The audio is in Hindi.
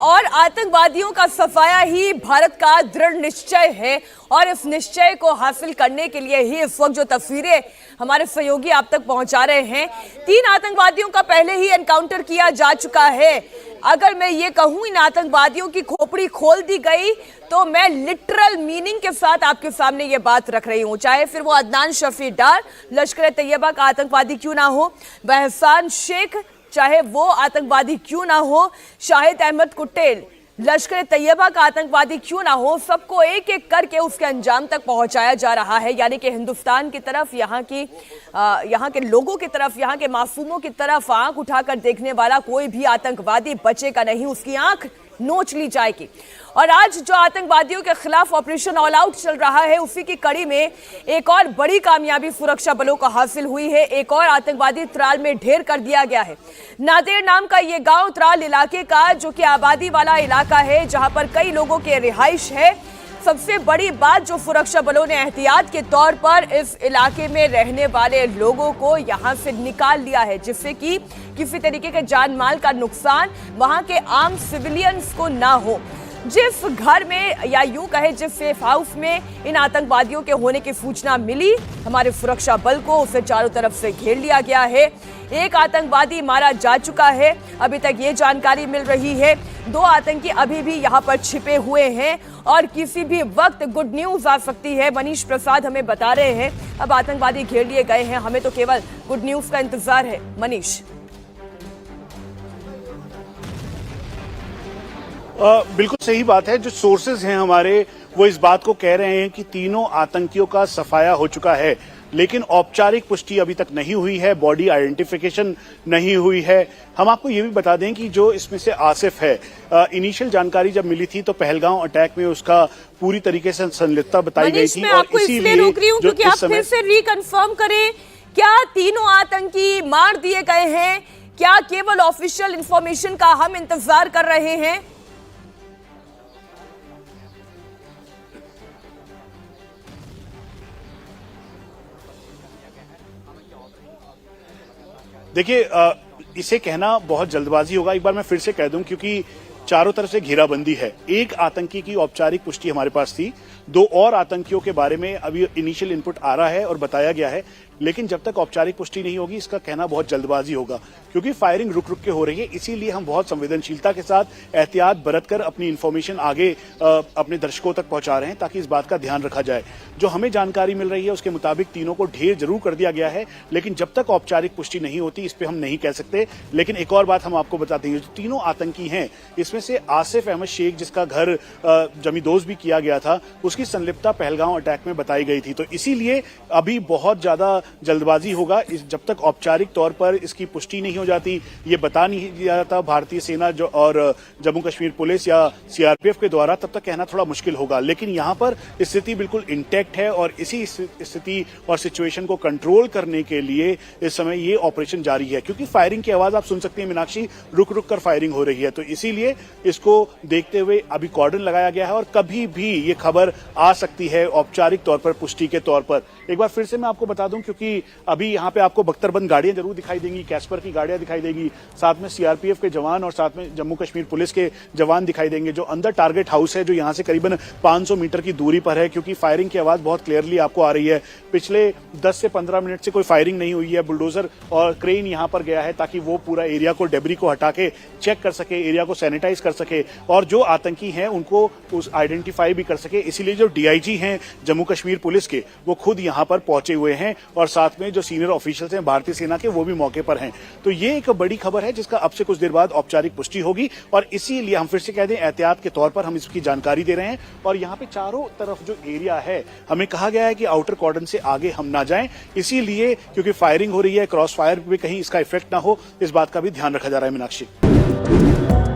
और आतंकवादियों का सफाया ही भारत का दृढ़ निश्चय है और इस निश्चय को हासिल करने के लिए ही इस वक्त जो तस्वीरें हमारे सहयोगी आप तक पहुंचा रहे हैं, 3 आतंकवादियों का पहले ही एनकाउंटर किया जा चुका है। अगर मैं ये कहूं इन आतंकवादियों की खोपड़ी खोल दी गई तो मैं लिटरल मीनिंग के साथ आपके सामने ये बात रख रही हूं। चाहे फिर वो अदनान शफी डार लश्कर तैयबा का आतंकवादी क्यों ना हो, एहसान शेख चाहे वो आतंकवादी क्यों ना हो, शाहिद अहमद कुट्टेल लश्कर तैयबा का आतंकवादी क्यों ना हो, सबको एक एक करके उसके अंजाम तक पहुंचाया जा रहा है। यानी कि हिंदुस्तान की तरफ, यहाँ के लोगों की तरफ, यहाँ के मासूमों की तरफ आंख उठाकर देखने वाला कोई भी आतंकवादी बचेगा नहीं, उसकी आंख नोच ली जाएगी। और आज जो आतंकवादियों के खिलाफ ऑपरेशन ऑल आउट चल रहा है, उसी की कड़ी में एक और बड़ी कामयाबी सुरक्षा बलों को हासिल हुई है। एक और आतंकवादी त्राल में ढेर कर दिया गया है। नादेर नाम का ये गांव त्राल इलाके का, जो कि आबादी वाला इलाका है, जहां पर कई लोगों के रिहाइश है। सबसे बड़ी बात, जो सुरक्षा बलों ने एहतियात के तौर पर इस इलाके में रहने वाले लोगों को यहां से निकाल लिया है, जिससे कि किसी तरीके के जान माल का नुकसान वहां के आम सिविलियंस को ना हो। जिस घर में, या यूं कहे जिस सेफ हाउस में इन आतंकवादियों के होने की सूचना मिली, हमारे सुरक्षा बल को उसे चारों तरफ से घेर लिया गया है। एक आतंकवादी मारा जा चुका है, अभी तक ये जानकारी मिल रही है। 2 आतंकी अभी भी यहाँ पर छिपे हुए हैं और किसी भी वक्त गुड न्यूज आ सकती है। मनीष प्रसाद हमें बता रहे हैं अब आतंकवादी घेर लिए गए हैं, हमें तो केवल गुड न्यूज का इंतजार है। मनीष, बिल्कुल सही बात है। जो सोर्सेज हैं हमारे, वो इस बात को कह रहे हैं कि तीनों आतंकियों का सफाया हो चुका है, लेकिन औपचारिक पुष्टि अभी तक नहीं हुई है, बॉडी आइडेंटिफिकेशन नहीं हुई है। हम आपको ये भी बता दें कि जो इसमें से आसिफ है, इनिशियल जानकारी जब मिली थी तो पहलगांव अटैक में उसका पूरी तरीके से संलिप्तता बताई गई थी। और इसीलिए रोक रही हूं क्योंकि आप फिर से रिकन्फर्म करें, क्या तीनों आतंकी मार दिए गए हैं? क्या केवल ऑफिशियल इंफॉर्मेशन का हम इंतजार कर रहे हैं? देखिए, इसे कहना बहुत जल्दबाजी होगा। एक बार मैं फिर से कह दूं, क्योंकि चारों तरफ से घेराबंदी है। एक आतंकी की औपचारिक पुष्टि हमारे पास थी, 2 और आतंकियों के बारे में अभी इनिशियल इनपुट आ रहा है और बताया गया है, लेकिन जब तक औपचारिक पुष्टि नहीं होगी इसका कहना बहुत जल्दबाजी होगा, क्योंकि फायरिंग रुक रुक के हो रही है। इसीलिए हम बहुत संवेदनशीलता के साथ एहतियात बरतकर अपनी इन्फॉर्मेशन आगे अपने दर्शकों तक पहुंचा रहे हैं, ताकि इस बात का ध्यान रखा जाए। जो हमें जानकारी मिल रही है उसके मुताबिक तीनों को ढेर जरूर कर दिया गया है, लेकिन जब तक औपचारिक पुष्टि नहीं होती इस पर हम नहीं कह सकते। लेकिन एक और बात हम आपको बता देंगे, जो तीनों आतंकी हैं इसमें से आसिफ अहमद शेख, जिसका घर जमींदोज भी किया गया था, उसकी संलिप्तता पहलगांव अटैक में बताई गई थी। तो इसीलिए अभी बहुत ज्यादा जल्दबाजी होगा। जब तक औपचारिक तौर पर इसकी पुष्टि नहीं हो जाती, ये बता नहीं जाता भारतीय सेना जो और जम्मू कश्मीर पुलिस या सीआरपीएफ के द्वारा, तब तक कहना थोड़ा मुश्किल होगा। लेकिन यहाँ पर स्थिति बिल्कुल इंटैक्ट है और इसी स्थिति और सिचुएशन को कंट्रोल करने के लिए इस समय ये ऑपरेशन जारी है। क्योंकि फायरिंग की आवाज आप सुन सकती हैं मीनाक्षी, रुक रुक कर फायरिंग हो रही है, तो इसीलिए इसको देखते हुए अभी कॉर्डन लगाया गया है और कभी भी ये खबर आ सकती है औपचारिक तौर पर पुष्टि के तौर पर। एक बार फिर से मैं आपको बता दूं, क्योंकि अभी यहाँ पे आपको बख्तरबंद गाड़ियां जरूर दिखाई देंगी, कैस्पर की गाड़ियां दिखाई देंगी, साथ में सीआरपीएफ के जवान और साथ में जम्मू कश्मीर पुलिस के जवान दिखाई देंगे। जो अंदर टारगेट हाउस है, जो यहाँ से करीबन 500 मीटर की दूरी पर है, क्योंकि फायरिंग की आवाज बहुत क्लियरली आपको आ रही है। पिछले 10 से 15 मिनट से कोई फायरिंग नहीं हुई है। बुलडोजर और क्रेन यहाँ पर गया है ताकि वो पूरा एरिया को, डेब्री को हटा के चेक कर सके, एरिया को सैनिटाइज कर सके और जो आतंकी हैं उनको उस आइडेंटिफाई भी कर सके। इसीलिए जो डीआईजी हैं जम्मू कश्मीर पुलिस के, वो खुद यहाँ पर पहुंचे हुए हैं और साथ में जो सीनियर ऑफिशियल्स हैं भारतीय सेना के, वो भी मौके पर हैं। तो ये एक बड़ी खबर है जिसका अब से कुछ देर बाद औपचारिक पुष्टि होगी और इसीलिए हम फिर से कह दें, एहतियात के तौर पर हम इसकी जानकारी दे रहे हैं। और यहाँ पे चारों तरफ जो एरिया है, हमें कहा गया है कि आउटर कॉर्डन से आगे हम ना जाएं, इसीलिए क्योंकि फायरिंग हो रही है, क्रॉस फायर पे कहीं इसका इफेक्ट ना हो, इस बात का भी ध्यान रखा जा रहा है। मीनाक्षी।